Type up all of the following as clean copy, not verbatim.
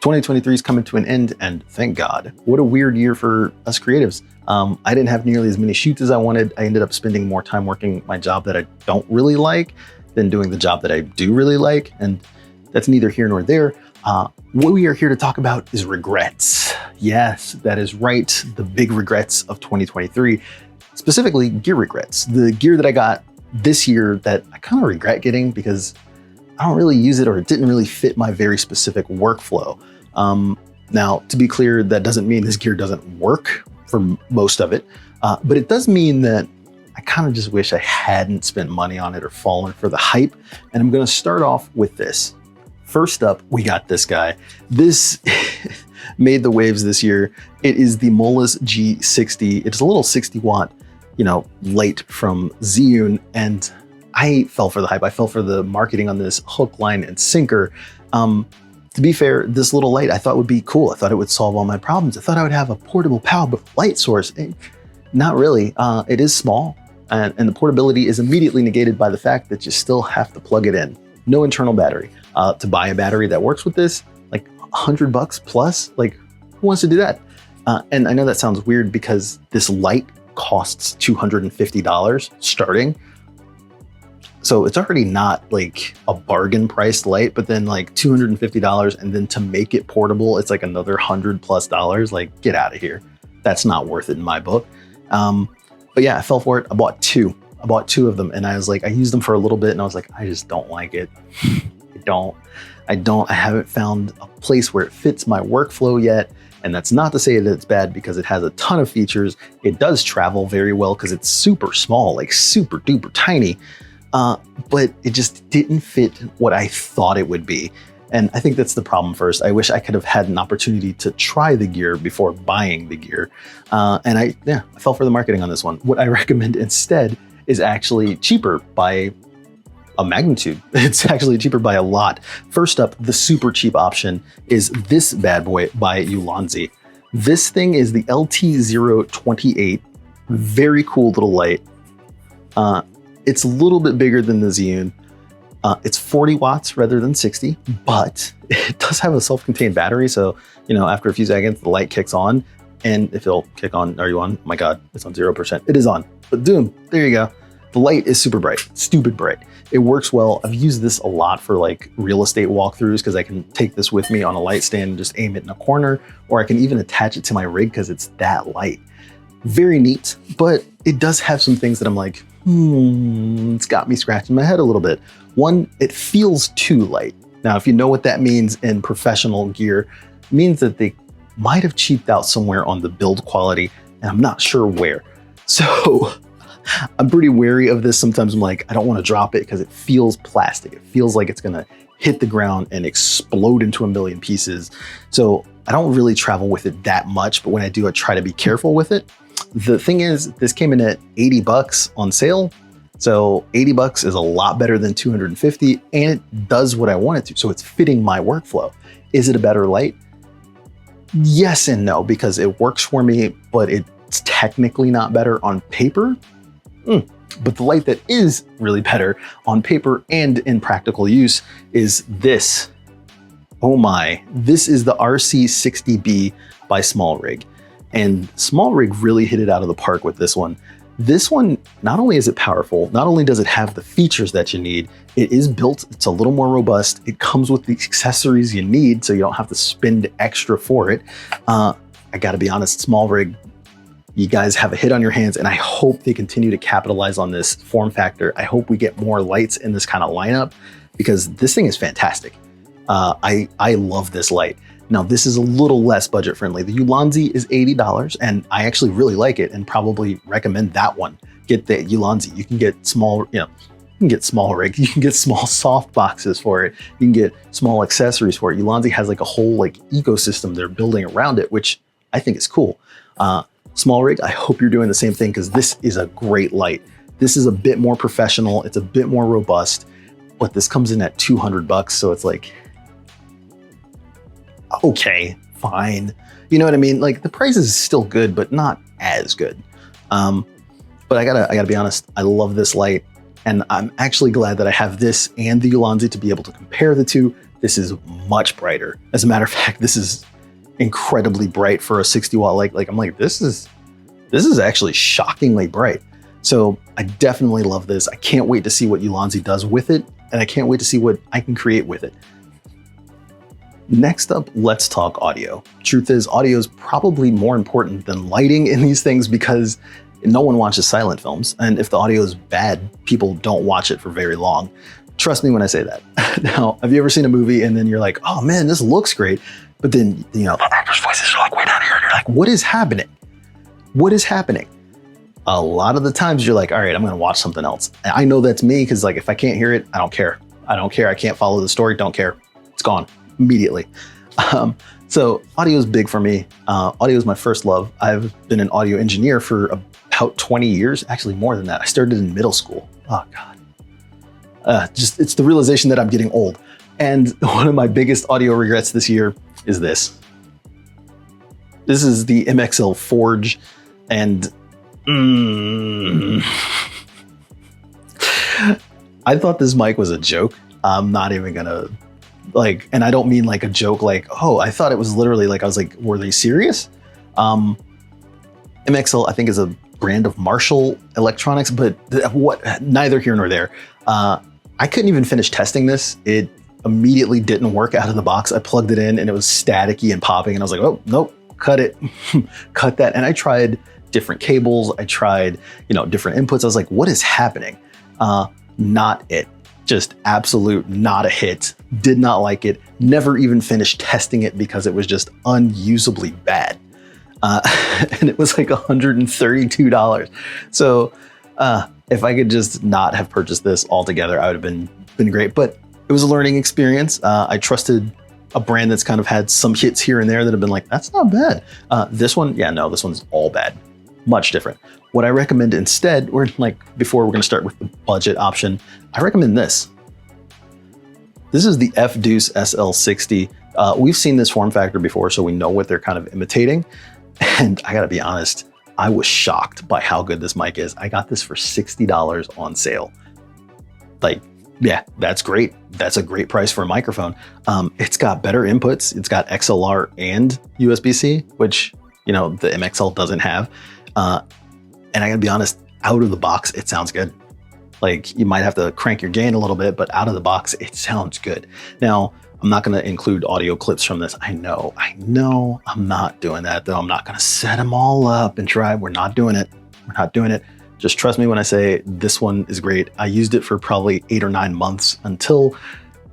2023 is coming to an end, and thank God. What a weird year for us creatives. I didn't have nearly as many shoots as I wanted. I ended up spending more time working my job that I don't really like than doing the job that I do really like, and that's neither here nor there. What we are here to talk about is regrets. Yes, that is right. The big regrets of 2023, specifically gear regrets. The gear that I got this year that I kind of regret getting because I don't really use it, or it didn't really fit my very specific workflow. Now, to be clear, that doesn't mean this gear doesn't work for most of it, but it does mean that I kind of just wish I hadn't spent money on it or fallen for the hype. And I'm going to start off with this. First up, we got this guy. This made the waves this year. It is the Moelis G60. It's a little 60 watt, light from Zhiyun, and I fell for the hype. I fell for the marketing on this hook, line, and sinker. To be fair, this little light I thought would be cool. I thought it would solve all my problems. I thought I would have a portable power light source. Not really. It is small, and the portability is immediately negated by the fact that you still have to plug it in. No internal battery. To buy a battery that works with this, like $100 plus, like who wants to do that? And I know that sounds weird because this light costs $250 starting. So it's already not like a bargain priced light, but then like $250, and then to make it portable, it's like another $100+. Like, get out of here. That's not worth it in my book. But yeah, I fell for it. I bought two of them, and I was like, I used them for a little bit, and I was like, I just don't like it. I haven't found a place where it fits my workflow yet. And that's not to say that it's bad, because it has a ton of features. It does travel very well because it's super small, like super duper tiny. But it just didn't fit what I thought it would be. And I think that's the problem first. I wish I could have had an opportunity to try the gear before buying the gear. And I fell for the marketing on this one. What I recommend instead is actually cheaper by a magnitude. It's actually cheaper by a lot. First up, the super cheap option is this bad boy by Ulanzi. This thing is the LT028. Very cool little light. It's a little bit bigger than the Zhiyun. It's 40 watts rather than 60, but it does have a self-contained battery. So, after a few seconds, the light kicks on, and if it'll kick on, are you on? Oh my God, it's on 0%. It is on, but boom, there you go. The light is super bright, stupid bright. It works well. I've used this a lot for like real estate walkthroughs because I can take this with me on a light stand and just aim it in a corner, or I can even attach it to my rig because it's that light. Very neat, but it does have some things that I'm like, it's got me scratching my head a little bit. One, it feels too light. Now, if you know what that means in professional gear, it means that they might have cheaped out somewhere on the build quality, and I'm not sure where. So I'm pretty wary of this. Sometimes I'm like, I don't want to drop it because it feels plastic. It feels like it's gonna hit the ground and explode into a million pieces. So I don't really travel with it that much, but when I do, I try to be careful with it. The thing is, this came in at $80 on sale. So $80 is a lot better than $250, and it does what I want it to. So it's fitting my workflow. Is it a better light? Yes and no, because it works for me, but it's technically not better on paper. But the light that is really better on paper and in practical use is this. Oh my, this is the RC60B by SmallRig. And SmallRig really hit it out of the park with this one. This one, not only is it powerful, not only does it have the features that you need, it is built, it's a little more robust. It comes with the accessories you need, so you don't have to spend extra for it. I gotta be honest, SmallRig, you guys have a hit on your hands, and I hope they continue to capitalize on this form factor. I hope we get more lights in this kind of lineup, because this thing is fantastic. I love this light. Now, this is a little less budget friendly. The Ulanzi is $80, and I actually really like it and probably recommend that one. Get the Ulanzi. You can get small, you can get small rigs. You can get small soft boxes for it. You can get small accessories for it. Ulanzi has like a whole like ecosystem they're building around it, which I think is cool. SmallRig, I hope you're doing the same thing, because this is a great light. This is a bit more professional. It's a bit more robust, but this comes in at $200. So it's like, okay, fine. You know what I mean? Like, the price is still good, but not as good. But I gotta be honest, I love this light, and I'm actually glad that I have this and the Ulanzi to be able to compare the two, This is much brighter. As a matter of fact, this is incredibly bright for a 60 watt light. Like I'm like, this is actually shockingly bright. So I definitely love this. I can't wait to see what Ulanzi does with it, and I can't wait to see what I can create with it. Next up, let's talk audio. Truth is, audio is probably more important than lighting in these things because no one watches silent films. And if the audio is bad, people don't watch it for very long. Trust me when I say that. Now, have you ever seen a movie and then you're like, oh man, this looks great. But then, you know, the actors' voices are like way down here. And you're like, what is happening? What is happening? A lot of the times you're like, all right, I'm going to watch something else. And I know that's me because like, if I can't hear it, I don't care. I don't care. I can't follow the story. Don't care. It's gone immediately. So audio is big for me. Audio is my first love. I've been an audio engineer for about 20 years, actually more than that. I started in middle school. Oh God. It's the realization that I'm getting old. And one of my biggest audio regrets this year is this. This is the MXL Forge, and I thought this mic was a joke. I'm not even gonna like, and I don't mean like a joke like, oh, I thought it was literally like, I was like, were they serious? MXL, I think, is a brand of Marshall Electronics, but what? Neither here nor there. I couldn't even finish testing this. It immediately didn't work out of the box. I plugged it in and it was staticky and popping, and I was like, oh, nope, cut it, cut that. And I tried different cables. I tried, different inputs. I was like, what is happening? Not it. Just absolute not a hit. Did not like it. Never even finished testing it because it was just unusably bad. And it was like $132. So if I could just not have purchased this altogether, I would have been great. But it was a learning experience. I trusted a brand that's kind of had some hits here and there that have been like, that's not bad. This one, yeah, no, this one's all bad. Much different. What I recommend instead, before we're going to start with the budget option, I recommend this. This is the F-Deuce SL60. We've seen this form factor before, so we know what they're kind of imitating. And I got to be honest, I was shocked by how good this mic is. I got this for $60 on sale. Yeah, that's great. That's a great price for a microphone. It's got better inputs. It's got XLR and USB-C, which, the MXL doesn't have. And I gotta be honest, out of the box, it sounds good. Like, you might have to crank your gain a little bit, but out of the box, it sounds good. Now, I'm not gonna include audio clips from this. I know, I'm not doing that though. I'm not gonna set them all up and try. We're not doing it. Just trust me when I say this one is great. I used it for probably 8 or 9 months until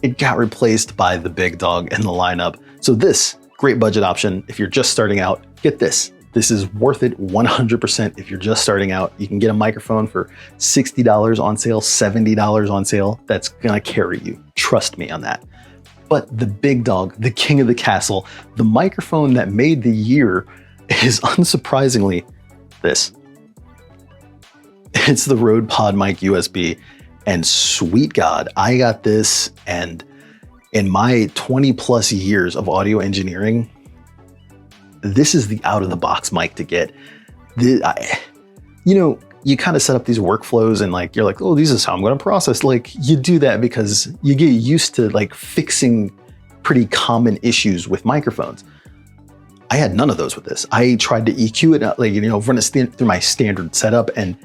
it got replaced by the big dog in the lineup. So this, great budget option. If you're just starting out, get this. This is worth it 100% if you're just starting out. You can get a microphone for $60 on sale, $70 on sale. That's gonna carry you. Trust me on that. But the big dog, the king of the castle, the microphone that made the year is unsurprisingly this. It's the Rode PodMic USB, and sweet God, I got this, and in my 20 plus years of audio engineering, this is the out of the box mic to get. You kind of set up these workflows and you're like, oh, this is how I'm going to process. You do that because you get used to fixing pretty common issues with microphones. I had none of those with this. I tried to EQ it, run it through my standard setup, and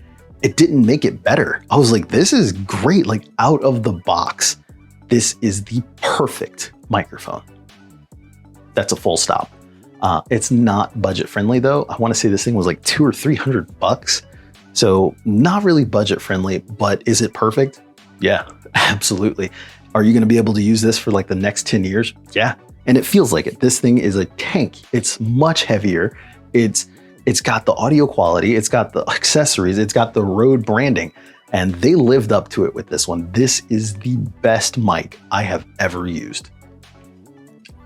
it didn't make it better. I was like, this is great. Out of the box, this is the perfect microphone. That's a full stop. It's not budget friendly though. I want to say this thing was like $200 or $300. So not really budget friendly, but is it perfect? Yeah, absolutely. Are you going to be able to use this for the next 10 years? Yeah. And it feels like it. This thing is a tank. It's much heavier. It's got the audio quality. It's got the accessories. It's got the Rode branding, and they lived up to it with this one. This is the best mic I have ever used.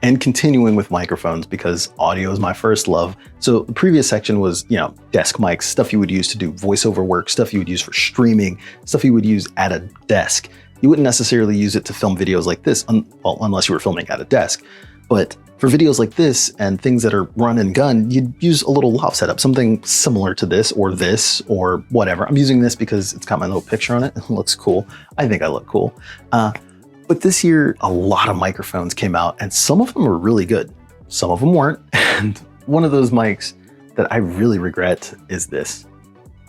And continuing with microphones, because audio is my first love. So the previous section was, desk mics, stuff you would use to do voiceover work, stuff you would use for streaming, stuff you would use at a desk. You wouldn't necessarily use it to film videos like this, unless you were filming at a desk. But for videos like this and things that are run and gun, you'd use a little loft setup, something similar to this or whatever. I'm using this because it's got my little picture on it. It looks cool. I think I look cool. But But this year, a lot of microphones came out and some of them were really good. Some of them weren't. And one of those mics that I really regret is this.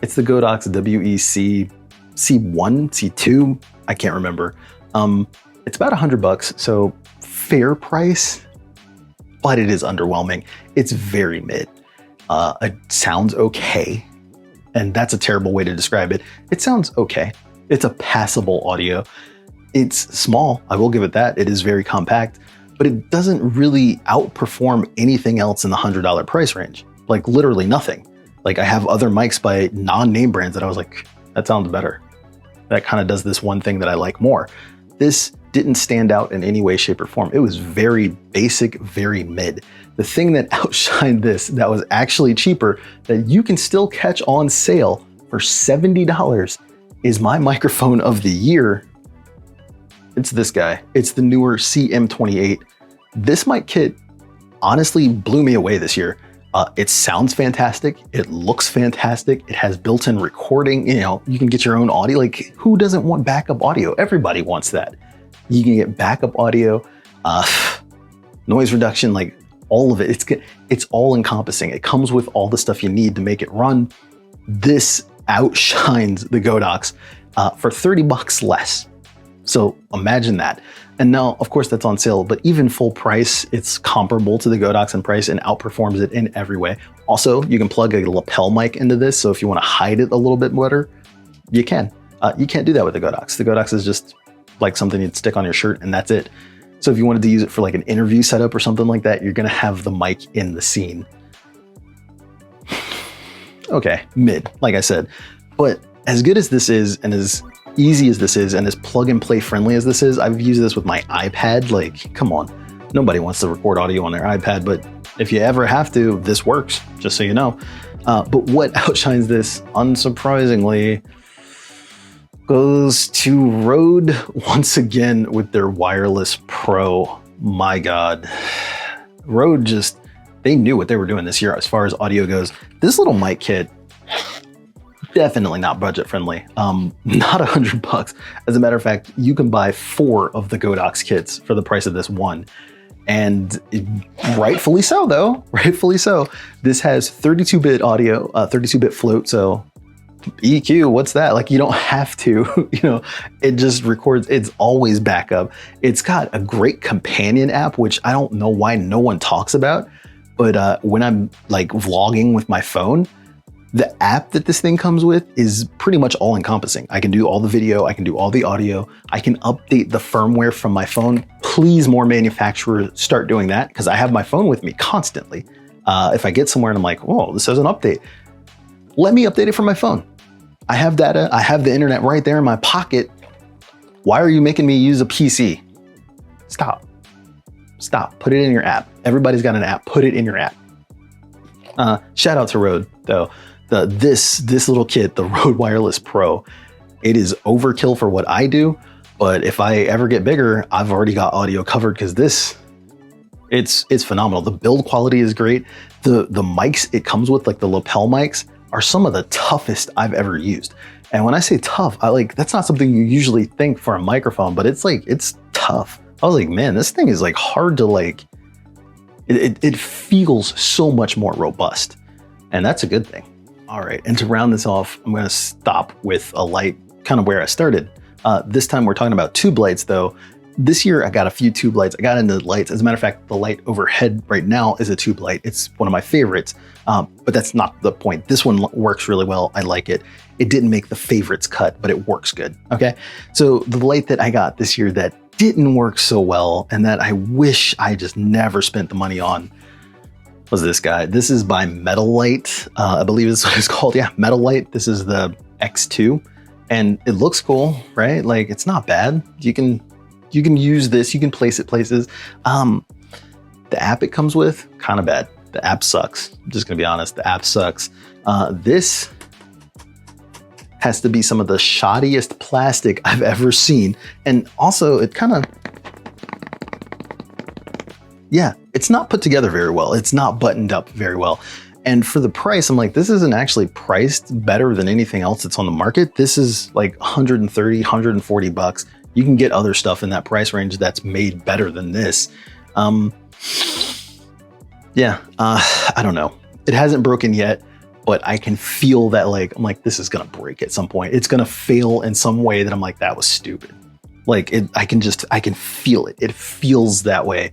It's the Godox WEC C1, C2, I can't remember. It's about $100, so fair price, but it is underwhelming. It's very mid. It sounds okay, and that's a terrible way to describe it. It sounds okay. It's a passable audio. It's small, I will give it that. It is very compact, but it doesn't really outperform anything else in the $100 price range. Like literally nothing. Like I have other mics by non-name brands that I was like, that sounds better. That kind of does this one thing that I like more. This didn't stand out in any way, shape, or form. It was very basic, very mid. The thing that outshined this, that was actually cheaper, that you can still catch on sale for $70, is my microphone of the year. It's this guy. It's the newer CM28. This mic kit honestly blew me away this year. It sounds fantastic. It looks fantastic. It has built-in recording. You know, you can get your own audio. Like, who doesn't want backup audio? Everybody wants that. You can get backup audio, noise reduction, like all of it. It's all encompassing. It comes with all the stuff you need to make it run. This outshines the Godox for $30 less. So imagine that. And now, of course, that's on sale, but even full price, it's comparable to the Godox in price and outperforms it in every way. Also, you can plug a lapel mic into this, so if you want to hide it a little bit better, you can. You can't do that with the Godox. The Godox is just like something you'd stick on your shirt and that's it. So if you wanted to use it for like an interview setup or something like that, you're gonna have the mic in the scene. Okay, mid, like I said. But as good as this is, and as easy as this is, and as plug and play friendly as this is, I've used this with my iPad. Like, come on, nobody wants to record audio on their iPad, but if you ever have to, this works, just so you know. But what outshines this, unsurprisingly, goes to Rode once again with their Wireless Pro. My God, Rode they knew what they were doing this year as far as audio goes. This little mic kit, definitely not budget friendly. Not $100. As a matter of fact, you can buy 4 of the Godox kits for the price of this one. And rightfully so though, rightfully so. This has 32-bit audio, 32-bit float, so EQ, what's that? Like, you don't have to, you know, it just records, it's always backup. It's got a great companion app, which I don't know why no one talks about, but when I'm like vlogging with my phone, the app that this thing comes with is pretty much all encompassing. I can do all the video, I can do all the audio, I can update the firmware from my phone. Please, more manufacturers start doing that, because I have my phone with me constantly. If I get somewhere and I'm like, whoa, this has an update, let me update it from my phone. I have data, I have the internet right there in my pocket. Why are you making me use a PC? Stop, put it in your app. Everybody's got an app, put it in your app. Shout out to Rode though. This little kit, the Rode Wireless Pro, it is overkill for what I do, but if I ever get bigger, I've already got audio covered, because it's phenomenal. The build quality is great. The mics it comes with, like the lapel mics, are some of the toughest I've ever used. And when I say tough, that's not something you usually think for a microphone, but it's tough. I was like, man, this thing is like hard to like, it feels so much more robust, and that's a good thing. All right, and to round this off, I'm gonna stop with a light, kind of where I started. This time we're talking about tube lights though. This year I got a few tube lights. I got into lights. As a matter of fact, the light overhead right now is a tube light. It's one of my favorites, but that's not the point. This one works really well. I like it. It didn't make the favorites cut, but it works good, okay? So the light that I got this year that didn't work so well, and that I wish I just never spent the money on, was this guy. This is by Metal Light. I believe is what it's called. Yeah, Metal Light. This is the X2, and it looks cool, right? Like, it's not bad. You can use this. You can place it places. The app it comes with, kind of bad. The app sucks. I'm just gonna be honest. The app sucks. This has to be some of the shoddiest plastic I've ever seen, and also it kind of, yeah, it's not put together very well. It's not buttoned up very well. And for the price, I'm like, this isn't actually priced better than anything else that's on the market. This is like $130, $140. You can get other stuff in that price range that's made better than this. Yeah, I don't know. It hasn't broken yet, but I can feel that like, I'm like, this is gonna break at some point. It's gonna fail in some way that I'm like, that was stupid. Like I can feel it. It feels that way.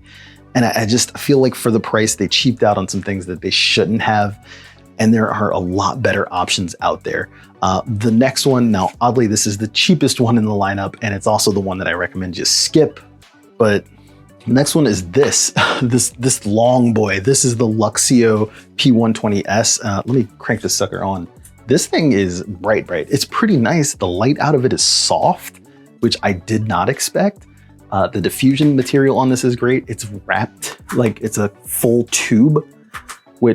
And I just feel like for the price, they cheaped out on some things that they shouldn't have. And there are a lot better options out there. The next one, now oddly, this is the cheapest one in the lineup, and it's also the one that I recommend just skip. But the next one is this, this long boy. This is the Luxio P120S. Let me crank this sucker on. This thing is bright. It's pretty nice. The light out of it is soft, which I did not expect. The diffusion material on this is great. It's wrapped like it's a full tube,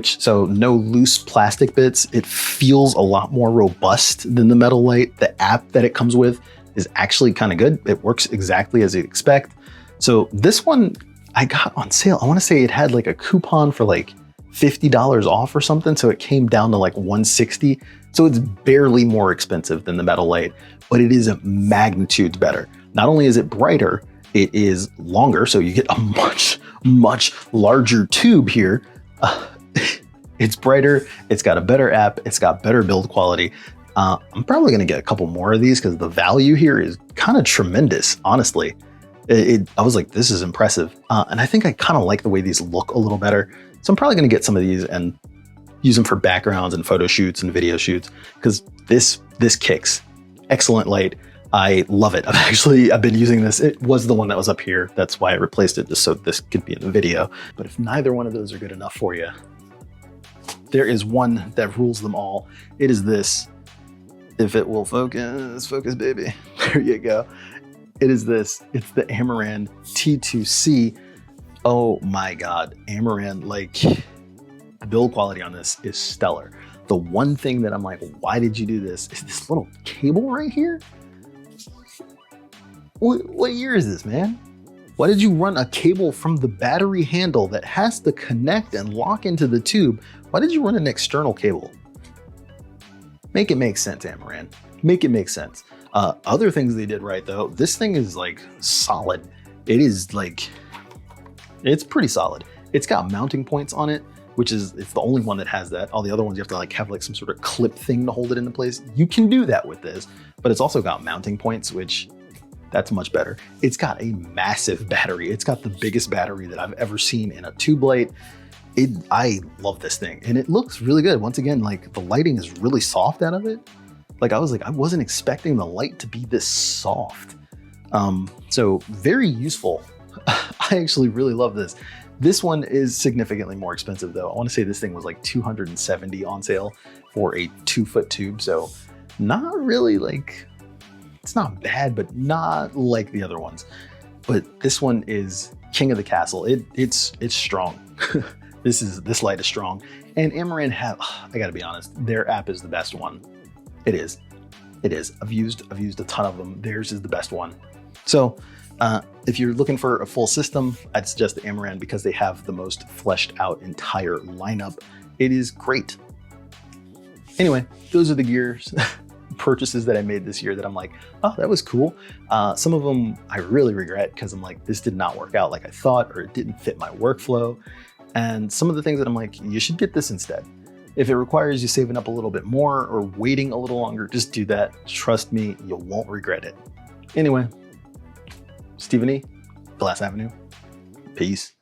so no loose plastic bits. It feels a lot more robust than the Metal Light. The app that it comes with is actually kind of good. It works exactly as you'd expect. So this one I got on sale. I want to say it had like a coupon for like $50 off or something. So it came down to like $160. So it's barely more expensive than the Metal Light, but it is magnitudes better. Not only is it brighter, it is longer. So you get a much larger tube here. It's brighter. It's got a better app. It's got better build quality. I'm probably going to get a couple more of these because the value here is kind of tremendous, honestly. I was like, this is impressive. And I think I kind of like the way these look a little better. So I'm probably going to get some of these and use them for backgrounds and photo shoots and video shoots because this kicks. Excellent light. I love it. I've been using this. It was the one that was up here. That's why I replaced it, just so this could be in the video. But if neither one of those are good enough for you, there is one that rules them all. It is this. If it will focus, baby. There you go. It is this. It's the Amaran T2C. Oh my God. Amaran, like the build quality on this is stellar. The one thing that I'm like, why did you do this? Is this little cable right here? What year is this, man? Why did you run a cable from the battery handle that has to connect and lock into the tube? Why did you run an external cable? Make it make sense, Amaran. Make it make sense. Other things they did right though, this thing is like solid. It is like, it's pretty solid. It's got mounting points on it, it's the only one that has that. All the other ones you have to like have like some sort of clip thing to hold it into place. You can do that with this, but it's also got mounting points, which that's much better. It's got a massive battery. It's got the biggest battery that I've ever seen in a tube light. I love this thing and it looks really good. Once again, like the lighting is really soft out of it. Like I wasn't expecting the light to be this soft. So very useful. I actually really love this. This one is significantly more expensive though. I want to say this thing was like $270 on sale for a 2-foot tube. So not really like, it's not bad, but not like the other ones. But this one is king of the castle. It's strong. This light is strong. And Amaran I gotta be honest, their app is the best one. It is. I've used a ton of them. Theirs is the best one. So if you're looking for a full system, I'd suggest the Amaran because they have the most fleshed out entire lineup. It is great. Anyway, those are the gears purchases that I made this year that I'm like, oh, that was cool. Some of them I really regret because I'm like, this did not work out like I thought, or it didn't fit my workflow. And some of the things that I'm like, you should get this instead. If it requires you saving up a little bit more or waiting a little longer, just do that. Trust me, you won't regret it. Anyway, Stephen E, Glass Avenue. Peace.